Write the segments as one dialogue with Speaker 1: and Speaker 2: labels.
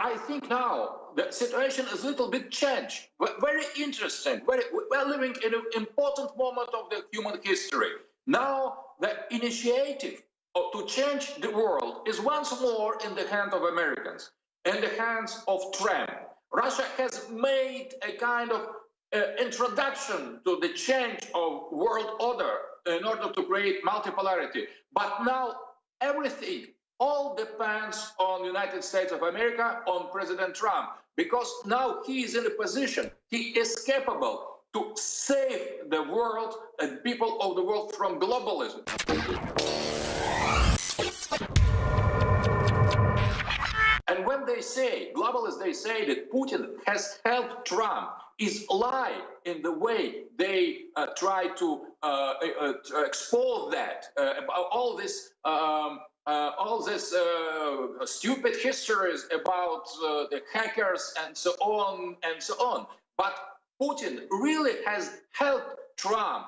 Speaker 1: I think now the situation is a little bit changed. Very interesting. We're living in an important moment of the human history. Now the initiative to change the world is once more in the hands of Americans, in the hands of Trump. Russia has made a kind of introduction to the change of world order in order to create multipolarity. But now everything all depends on the United States of America, on President Trump, because now he is in a position, he is capable to save the world and people of the world from globalism. And when they say, globalists, they say that Putin has helped Trump, is lie in the way they try to expose that about all this stupid histories about the hackers and so on and so on. But Putin really has helped Trump,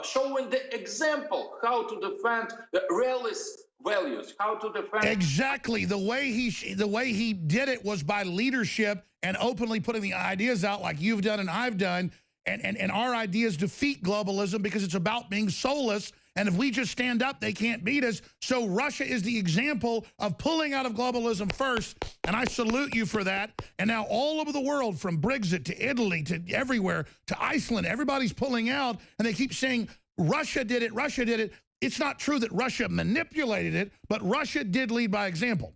Speaker 1: showing the example how to defend the realist values, how to defend
Speaker 2: exactly the way he did it was by leadership and openly putting the ideas out like you've done and I've done, and our ideas defeat globalism because it's about being soulless. And if we just stand up, they can't beat us. So Russia is the example of pulling out of globalism first, and I salute you for that. And now all over the world, from Brexit to Italy to everywhere to Iceland, everybody's pulling out, and they keep saying Russia did it, Russia did it. It's not true that Russia manipulated it, but Russia did lead by example.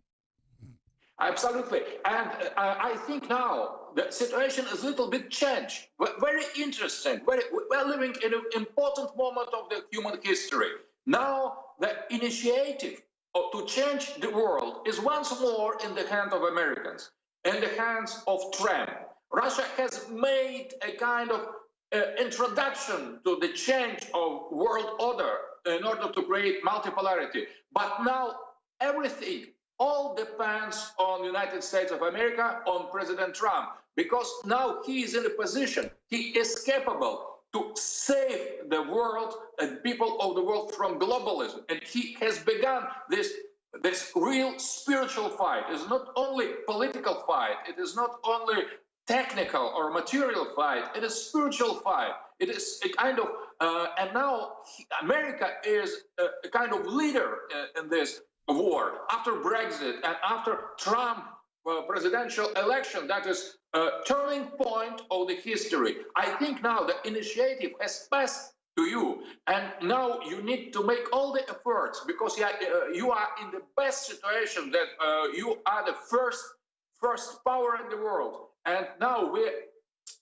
Speaker 1: Absolutely. And I think now the situation is a little bit changed. Very interesting. We're living in an important moment of the human history. Now the initiative to change the world is once more in the hands of Americans, in the hands of Trump. Russia has made a kind of introduction to the change of world order in order to create multipolarity. But now everything all depends on the United States of America, on President Trump, because now he is in a position, he is capable to save the world and people of the world from globalism. And he has begun this real spiritual fight. It's not only political fight, it is not only technical or material fight, it is spiritual fight. It is a kind of, and now America is a kind of leader in this war. After Brexit and after Trump presidential election, that is a turning point of the history. I think now the initiative has passed to you, and now you need to make all the efforts, because you are in the best situation that you are the first power in the world, and now we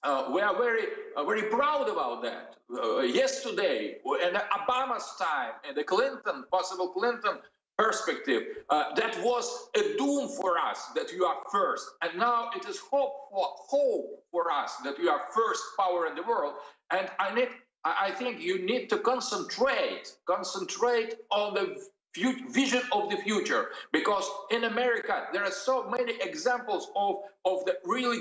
Speaker 1: are very proud about that. Yesterday, in Obama's time, in the possible Clinton perspective, that was a doom for us that you are first, and now it is hope for us that you are first power in the world. And I think you need to concentrate on the vision of the future, because in America there are so many examples of the real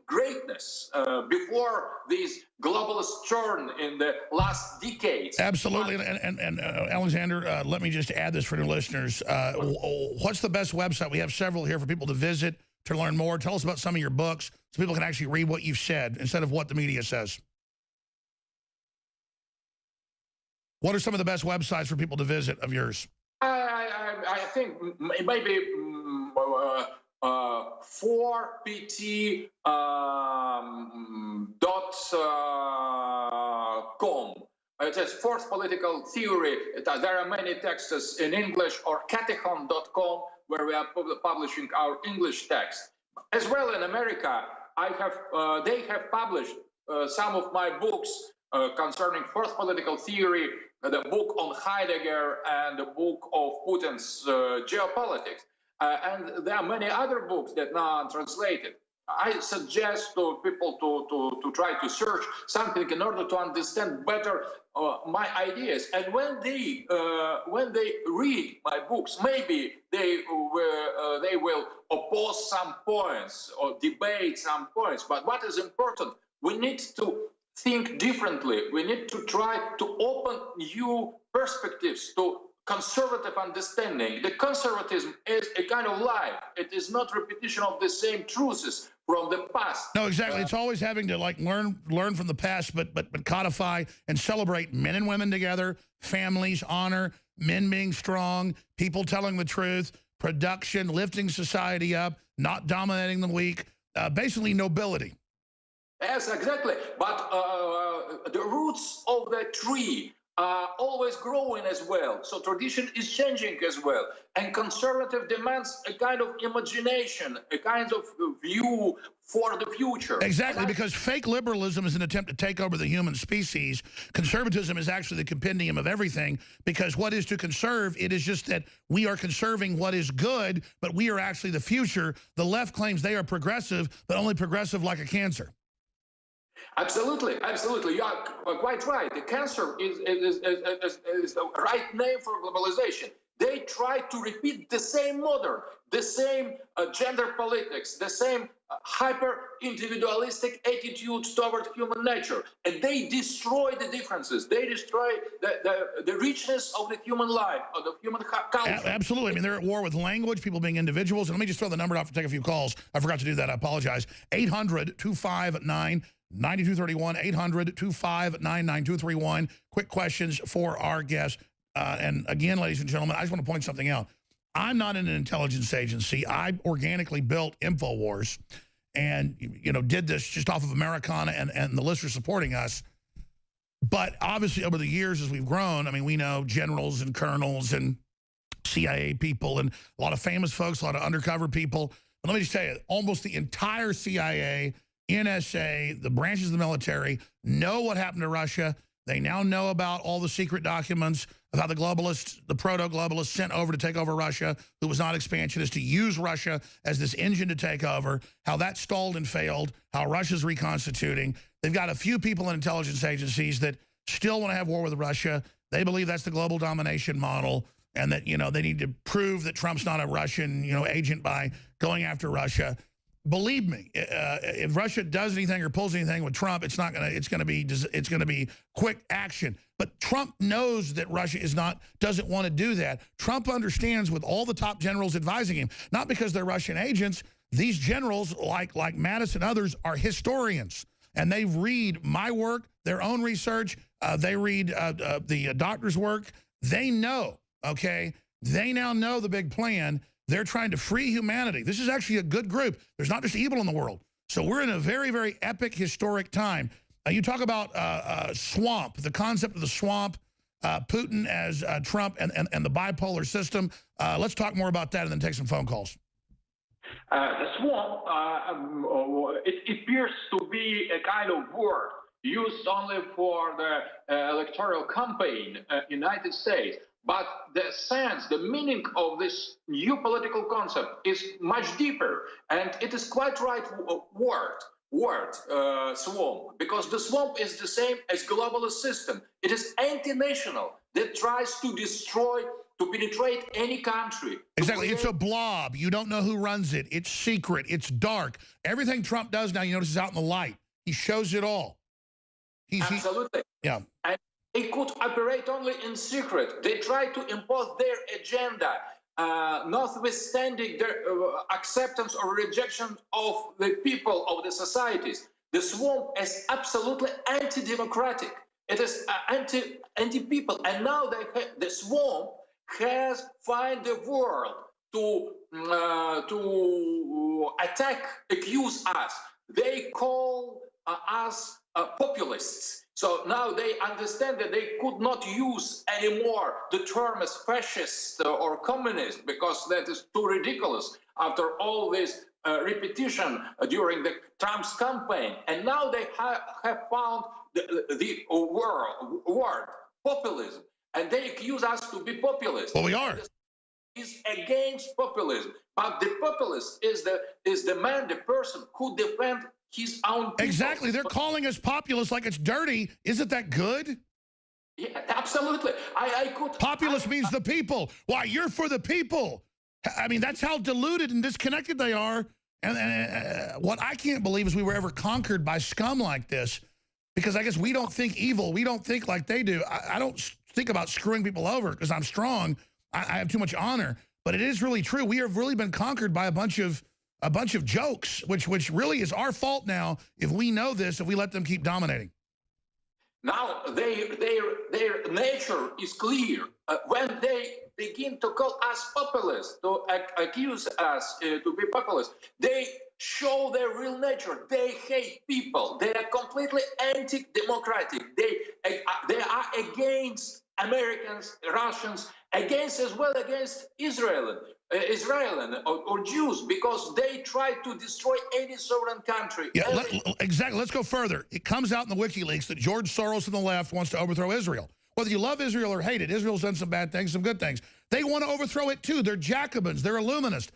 Speaker 1: greatness before this globalist turn in the last decades.
Speaker 2: Absolutely. And Alexander, let me just add this for your listeners. What's the best website? We have several here for people to visit to learn more. Tell us about some of your books so people can actually read what you've said instead of what the media says. What are some of the best websites for people to visit of yours?
Speaker 1: I think maybe 4pt.com. It is Fourth Political Theory. There are many texts in English, or catechon.com, where we are publishing our English text. As well in America, they have published some of my books concerning Fourth Political Theory, the book on Heidegger, and the book of Putin's geopolitics. And there are many other books that now are translated. I suggest to people to try to search something in order to understand better my ideas. And when they read my books, maybe they will oppose some points or debate some points. But what is important, we need to think differently. We need to try to open new perspectives to conservative understanding. The conservatism is a kind of life. It is not repetition of the same truths from the past.
Speaker 2: No, exactly. It's always having to like learn from the past, but codify and celebrate men and women together, families, honor, men being strong, people telling the truth, production, lifting society up, not dominating the weak, basically nobility.
Speaker 1: Yes, exactly. But the roots of the tree are always growing as well. So tradition is changing as well. And conservative demands a kind of imagination, a kind of view for the future.
Speaker 2: Exactly, because fake liberalism is an attempt to take over the human species. Conservatism is actually the compendium of everything, because what is to conserve? It is just that we are conserving what is good, but we are actually the future. The left claims they are progressive, but only progressive like a cancer.
Speaker 1: Absolutely, absolutely. You are quite right. The cancer is the right name for globalization. They try to repeat the same model, the same gender politics, the same hyper-individualistic attitude toward human nature. And they destroy the differences. They destroy the richness of the human life, of the human culture.
Speaker 2: Absolutely. I mean, they're at war with language, people being individuals. And let me just throw the number out to take a few calls. I forgot to do that. I apologize. 800-259-9231, 800-259-9231. Quick questions for our guests. And again, ladies and gentlemen, I just want to point something out. I'm not in an intelligence agency. I organically built InfoWars and, you know, did this just off of Americana and the listeners supporting us. But obviously over the years as we've grown, I mean, we know generals and colonels and CIA people and a lot of famous folks, a lot of undercover people. But let me just tell you, almost the entire CIA, NSA, the branches of the military know what happened to Russia. They now know about all the secret documents of how the globalists, the proto-globalists sent over to take over Russia, who was not expansionist, to use Russia as this engine to take over, how that stalled and failed, how Russia's reconstituting. They've got a few people in intelligence agencies that still want to have war with Russia. They believe that's the global domination model and that, you know, they need to prove that Trump's not a Russian, you know, agent by going after Russia. Believe me, if Russia does anything or pulls anything with Trump, it's going to be quick action. But Trump knows that Russia doesn't want to do that. Trump understands, with all the top generals advising him, not because they're Russian agents. These generals, like Mattis and others, are historians, and they read my work, their own research. They read the doctor's work. They know. Okay, they now know the big plan. They're trying to free humanity. This is actually a good group. There's not just evil in the world. So we're in a very, very epic, historic time. You talk about swamp, the concept of the swamp, Putin as Trump and the bipolar system. Let's talk more about that and then take some phone calls.
Speaker 1: The swamp, it appears to be a kind of word used only for the electoral campaign in the United States. But the sense, the meaning of this new political concept is much deeper, and it is quite right word, swamp, because the swamp is the same as globalist system. It is anti-national that tries to destroy, to penetrate any country.
Speaker 2: Exactly, it's a blob. You don't know who runs it. It's secret. It's dark. Everything Trump does now, you notice, is out in the light. He shows it all.
Speaker 1: Absolutely.
Speaker 2: Yeah.
Speaker 1: And they could operate only in secret. They try to impose their agenda, notwithstanding their acceptance or rejection of the people, of the societies. The swamp is absolutely anti-democratic. It is anti-people. And now the swamp has found the world to attack, accuse us. They call us populists. So now they understand that they could not use anymore the term as fascist or communist, because that is too ridiculous after all this repetition during the Trump's campaign. And now they have found the word populism, and they accuse us to be populists.
Speaker 2: Well, we are.
Speaker 1: Is against populism, but the populist is the man, the person who defends his own people.
Speaker 2: Exactly. They're calling us populists like it's dirty. Isn't that good?
Speaker 1: Yeah, absolutely. I could.
Speaker 2: Populist means the people. Why, you're for the people. I mean, that's how deluded and disconnected they are. And what I can't believe is we were ever conquered by scum like this, because I guess we don't think evil. We don't think like they do. I don't think about screwing people over because I'm strong. I have too much honor. But it is really true. We have really been conquered by a bunch of jokes, which really is our fault now if we know this, if we let them keep dominating.
Speaker 1: Now their nature is clear. When they begin to call us populists, to accuse us to be populists, they show their real nature. They hate people. They are completely anti-democratic. They are against Americans, Russians, against Israel or Jews, because they try to destroy any sovereign country.
Speaker 2: Yeah, exactly. Let's go further. It comes out in the WikiLeaks that George Soros and the left wants to overthrow Israel. Whether you love Israel or hate it, Israel's done some bad things, some good things. They want to overthrow it too. They're Jacobins. They're Illuminists.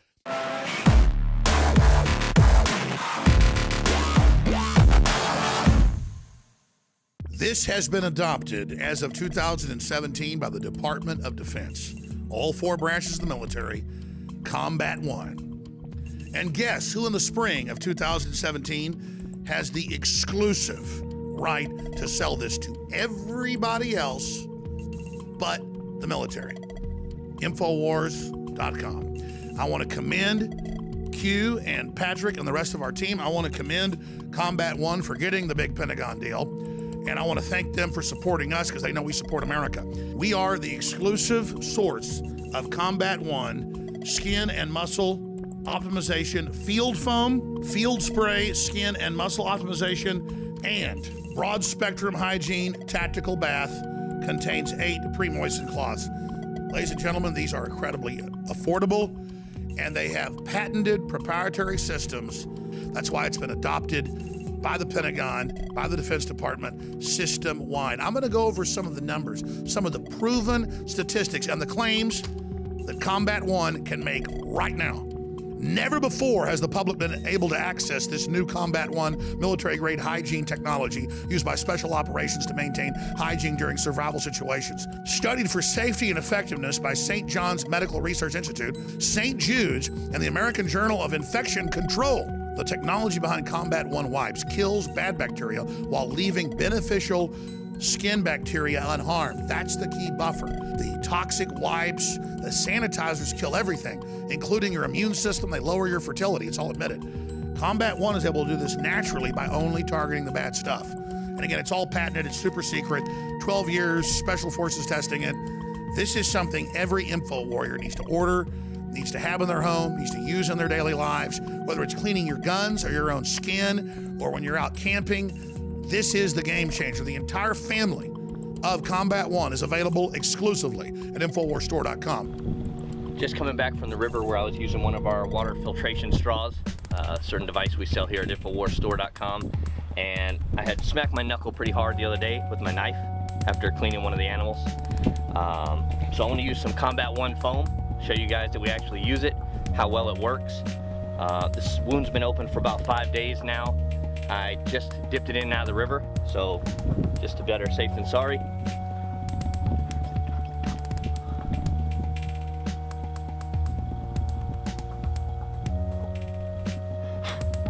Speaker 2: This has been adopted as of 2017 by the Department of Defense. All four branches of the military, Combat One. And guess who in the spring of 2017 has the exclusive right to sell this to everybody else but the military? Infowars.com. I want to commend Q and Patrick and the rest of our team. I want to commend Combat One for getting the big Pentagon deal. And I want to thank them for supporting us because they know we support America. We are the exclusive source of Combat One skin and muscle optimization, field foam, field spray, skin and muscle optimization, and broad spectrum hygiene tactical bath. Contains 8 pre-moistened cloths. Ladies and gentlemen, these are incredibly affordable, and they have patented proprietary systems. That's why it's been adopted by the Pentagon, by the Defense Department, system-wide. I'm going to go over some of the numbers, some of the proven statistics, and the claims that Combat One can make right now. Never before has the public been able to access this new Combat One military-grade hygiene technology used by special operations to maintain hygiene during survival situations. Studied for safety and effectiveness by St. John's Medical Research Institute, St. Jude's, and the American Journal of Infection Control. The technology behind Combat One wipes kills bad bacteria while leaving beneficial skin bacteria unharmed. That's the key buffer. The toxic wipes, the sanitizers kill everything, including your immune system. They lower your fertility. It's all admitted. Combat One is able to do this naturally by only targeting the bad stuff. And again, it's all patented. It's super secret. 12 years, Special Forces testing it. This is something every info warrior needs to order, needs to have in their home, needs to use in their daily lives, whether it's cleaning your guns or your own skin or when you're out camping. This is the game changer. The entire family of Combat One is available exclusively at InfoWarsStore.com.
Speaker 3: Just coming back from the river where I was using one of our water filtration straws, a certain device we sell here at InfoWarsStore.com, and I had smacked my knuckle pretty hard the other day with my knife after cleaning one of the animals. So I want to use some Combat One foam, show you guys that we actually use it, how well it works. This wound's been open for about 5 days now. I just dipped it in and out of the river, so just to better safe than sorry.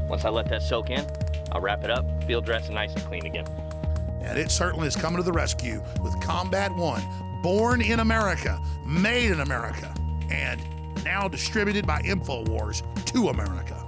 Speaker 3: Once I let that soak in, I'll wrap it up, field dress it nice and clean again.
Speaker 2: And it certainly is coming to the rescue with Combat One, born in America, made in America, and now distributed by InfoWars to America.